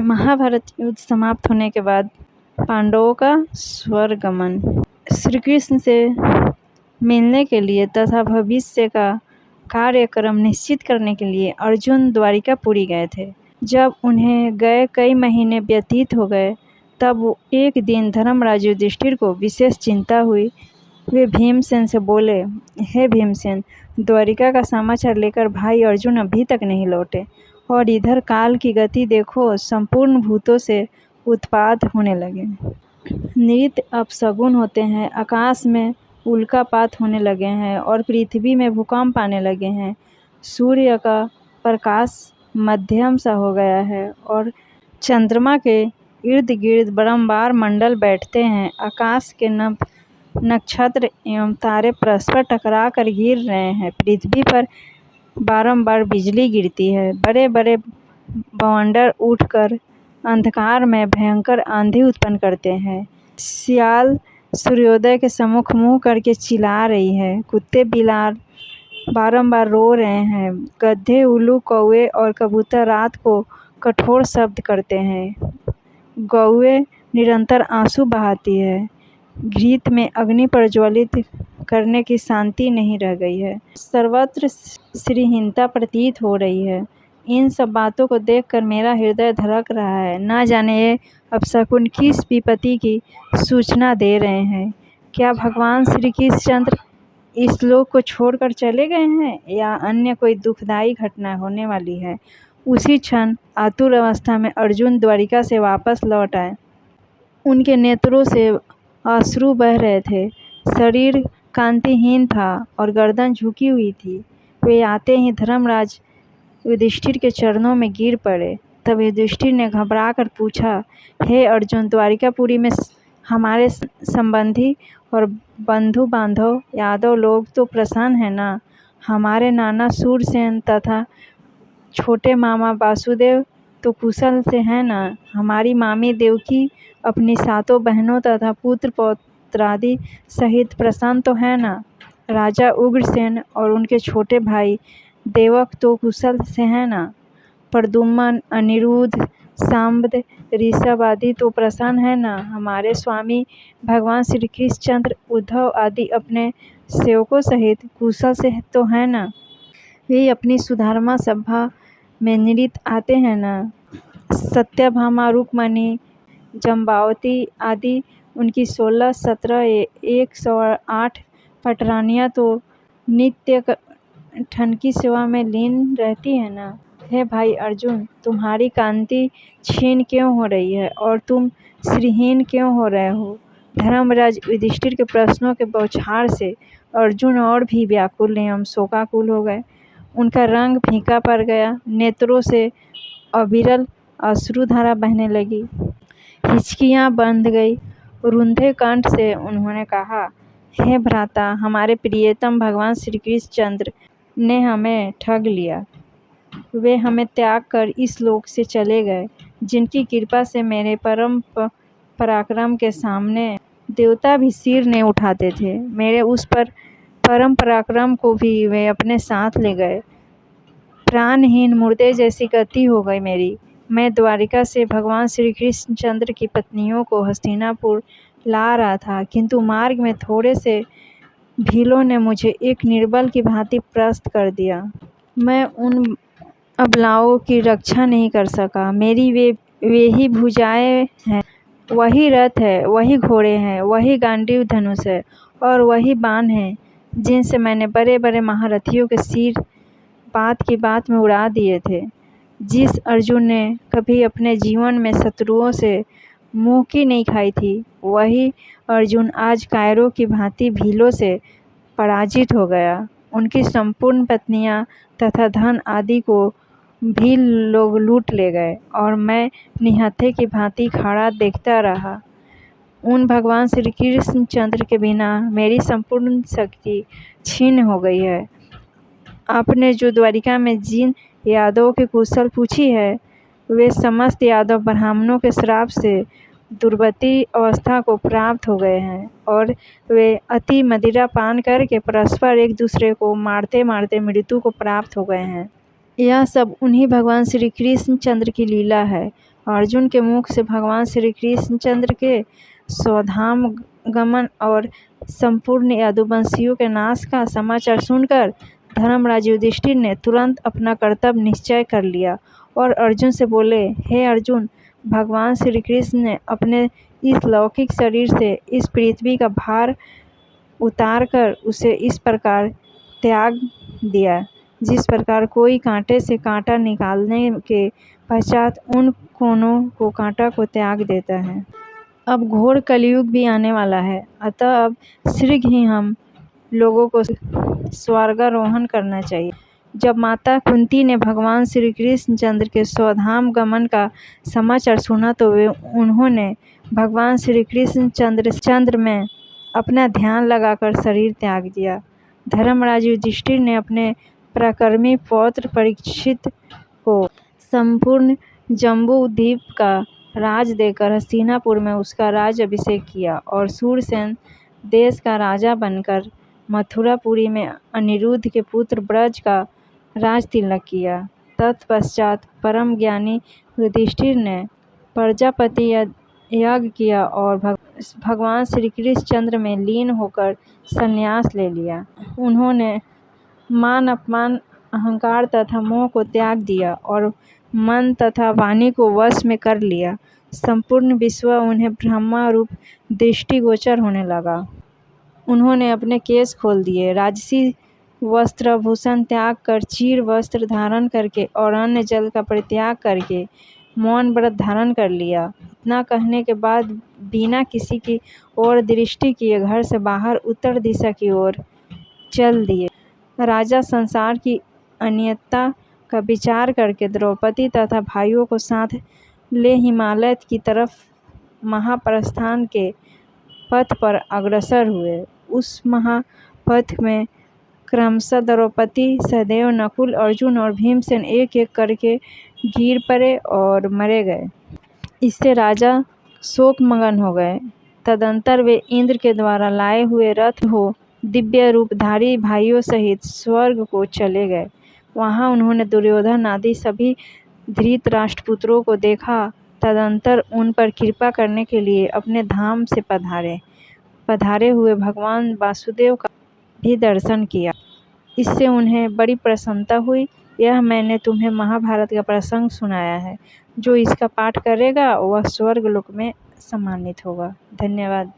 महाभारत युद्ध समाप्त होने के बाद पांडवों का स्वर्गमन। श्री कृष्ण से मिलने के लिए तथा भविष्य का कार्यक्रम निश्चित करने के लिए अर्जुन द्वारिकापुरी गए थे। जब उन्हें गए कई महीने व्यतीत हो गए, तब एक दिन धर्मराज युधिष्ठिर को विशेष चिंता हुई। वे भीमसेन से बोले, हे भीमसेन, द्वारिका का समाचार लेकर भाई अर्जुन अभी तक नहीं लौटे, और इधर काल की गति देखो, संपूर्ण भूतों से उत्पात होने लगे। नृत्य अपशगुन होते हैं, आकाश में उल्कापात होने लगे हैं और पृथ्वी में भूकंप आने लगे हैं। सूर्य का प्रकाश मध्यम सा हो गया है और चंद्रमा के इर्द गिर्द बारंबार मंडल बैठते हैं। आकाश के नक्षत्र एवं तारे परस्पर टकरा कर गिर रहे हैं। पृथ्वी पर बारंबार बिजली गिरती है। बड़े बड़े बवंडर उठकर अंधकार में भयंकर आंधी उत्पन्न करते हैं। सियाल सूर्योदय के सम्मुख मुंह करके चिल्ला रही है। कुत्ते बिलार बारंबार रो रहे हैं। गधे, उल्लू, कौवे और कबूतर रात को कठोर शब्द करते हैं। गौएं निरंतर आंसू बहाती है। घृत में अग्नि प्रज्वलित करने की शांति नहीं रह गई है। सर्वत्र श्रीहीनता प्रतीत हो रही है। इन सब बातों को देखकर मेरा हृदय धड़क रहा है। न जाने ये अपशकुन किस विपत्ति की सूचना दे रहे हैं। क्या भगवान श्री कृष्णचंद्र इस लोक को छोड़कर चले गए हैं या अन्य कोई दुखदायी घटना होने वाली है। उसी क्षण आतुर अवस्था में अर्जुन द्वारिका से वापस लौट आए। उनके नेत्रों से अश्रु बह रहे थे। शरीर कांतिहीन था और गर्दन झुकी हुई थी। वे आते ही धर्मराज युधिष्ठिर के चरणों में गिर पड़े। तब युधिष्ठिर ने घबरा कर पूछा, हे अर्जुन, द्वारिकापुरी में हमारे संबंधी और बंधु बांधव यादव लोग तो प्रसन्न हैं ना? हमारे नाना सूरसेन तथा छोटे मामा वासुदेव तो कुशल से हैं ना? हमारी मामी देवकी अपनी सातों बहनों तथा पुत्र पौत्रादि सहित प्रसन्न तो है ना? राजा उग्रसेन और उनके छोटे भाई देवक तो कुशल से हैं ना? प्रद्युम्न, अनिरुद्ध, सांबद, ऋषभ आदि तो प्रसन्न है ना? हमारे स्वामी भगवान श्री कृष्णचंद्र, उद्धव आदि अपने सेवकों सहित कुशल से तो है ना? वे अपनी सुधर्मा सभा में नृत्य आते हैं ना? सत्यभामा, रुक्मणी, जम्बावती आदि उनकी 16, 17, 108 पटरानियाँ तो नित्य ठन की सेवा में लीन रहती है ना? हे भाई अर्जुन, तुम्हारी कांति क्षीण क्यों हो रही है और तुम श्रीहीन क्यों हो रहे हो? धर्मराज युधिष्ठिर के प्रश्नों के बौछार से अर्जुन और भी व्याकुल एवं शोकाकुल हो गए। उनका रंग फीका पड़ गया। नेत्रों से अविरल अश्रुधारा बहने लगी। हिचकियाँ बंध गई। रुंधे कंठ से उन्होंने कहा, हे भ्राता, हमारे प्रियतम भगवान श्री कृष्णचंद्र ने हमें ठग लिया। वे हमें त्याग कर इस लोक से चले गए, जिनकी कृपा से मेरे परम पराक्रम के सामने देवता भी सिर नहीं उठाते थे। मेरे उस पर परम पराक्रम को भी वे अपने साथ ले गए। प्राणहीन मुर्दे जैसी गति हो गई मेरी। मैं द्वारिका से भगवान श्री कृष्णचंद्र की पत्नियों को हस्तिनापुर ला रहा था, किंतु मार्ग में थोड़े से भीलों ने मुझे एक निर्बल की भांति परास्त कर दिया। मैं उन अबलाओं की रक्षा नहीं कर सका। मेरी वे ही भुजाएं हैं, वही रथ है, वही घोड़े हैं, वही गांडीव धनुष है और वही बाण है, जिनसे मैंने बड़े बड़े महारथियों के सिर बात की बात में उड़ा दिए थे। जिस अर्जुन ने कभी अपने जीवन में शत्रुओं से मुँह की नहीं खाई थी, वही अर्जुन आज कायरों की भांति भीलों से पराजित हो गया। उनकी संपूर्ण पत्नियां तथा धन आदि को भील लोग लूट ले गए और मैं निहत्थे की भांति खड़ा देखता रहा। उन भगवान श्री कृष्णचंद्र के बिना मेरी संपूर्ण शक्ति छीन हो गई है। आपने जो द्वारिका में जिन यादवों की कुशल पूछी है, वे समस्त यादव ब्राह्मणों के श्राप से दुर्गति अवस्था को प्राप्त हो गए हैं और वे अति मदिरा पान करके परस्पर एक दूसरे को मारते मारते मृत्यु को प्राप्त हो गए हैं। यह सब उन्हीं भगवान श्री कृष्णचंद्र की लीला है। अर्जुन के मुख से भगवान श्री कृष्णचंद्र के स्वधाम गमन और संपूर्ण यदुवंशियों के नाश का समाचार सुनकर धर्मराज युधिष्ठिर ने तुरंत अपना कर्तव्य निश्चय कर लिया और अर्जुन से बोले, हे अर्जुन, भगवान श्री कृष्ण ने अपने इस लौकिक शरीर से इस पृथ्वी का भार उतार कर उसे इस प्रकार त्याग दिया जिस प्रकार कोई कांटे से कांटा निकालने के पश्चात उन कोनों को कांटा को त्याग देता है। अब घोर कलयुग भी आने वाला है, अतः अब शीघ्र ही हम लोगों को स्वर्गारोहण करना चाहिए। जब माता कुंती ने भगवान श्री कृष्णचंद्र के स्वधाम गमन का समाचार सुना तो उन्होंने भगवान श्री कृष्णचंद्र में अपना ध्यान लगाकर शरीर त्याग दिया। धर्मराज युधिष्ठिर ने अपने पराक्रमी पौत्र परीक्षित को संपूर्ण जम्बू द्वीप का राज देकर हस्तिनापुर में उसका राज अभिषेक किया और सूरसेन देश का राजा बनकर मथुरापुरी में अनिरुद्ध के पुत्र ब्रज का राज तिलक किया। तत्पश्चात परम ज्ञानी युधिष्ठिर ने प्रजापति यज्ञ किया और भगवान श्री कृष्णचंद्र में लीन होकर संन्यास ले लिया। उन्होंने मान अपमान अहंकार तथा मोह को त्याग दिया और मन तथा वाणी को वश में कर लिया। संपूर्ण विश्व उन्हें ब्रह्मा रूप दृष्टिगोचर होने लगा। उन्होंने अपने केश खोल दिए, राजसी वस्त्राभूषण त्याग कर चीर वस्त्र धारण करके और अन्य जल का परित्याग करके मौन व्रत धारण कर लिया। इतना कहने के बाद बिना किसी की ओर दृष्टि किए घर से बाहर उत्तर दिशा की ओर चल दिए। राजा संसार की अनित्यता का विचार करके द्रौपदी तथा भाइयों को साथ ले हिमालय की तरफ महाप्रस्थान के पथ पर अग्रसर हुए। उस महापथ में क्रमशः द्रौपदी, सहदेव, नकुल, अर्जुन और भीमसेन एक एक करके गिर पड़े और मरे गए। इससे राजा शोकमग्न हो गए। तदंतर वे इंद्र के द्वारा लाए हुए रथ हो दिव्य रूपधारी भाइयों सहित स्वर्ग को चले गए। वहां उन्होंने दुर्योधन आदि सभी धृतराष्ट्रपुत्रों को देखा। तदंतर उन पर कृपा करने के लिए अपने धाम से पधारे हुए भगवान वासुदेव का भी दर्शन किया। इससे उन्हें बड़ी प्रसन्नता हुई। यह मैंने तुम्हें महाभारत का प्रसंग सुनाया है। जो इसका पाठ करेगा वह स्वर्ग लोक में सम्मानित होगा। धन्यवाद।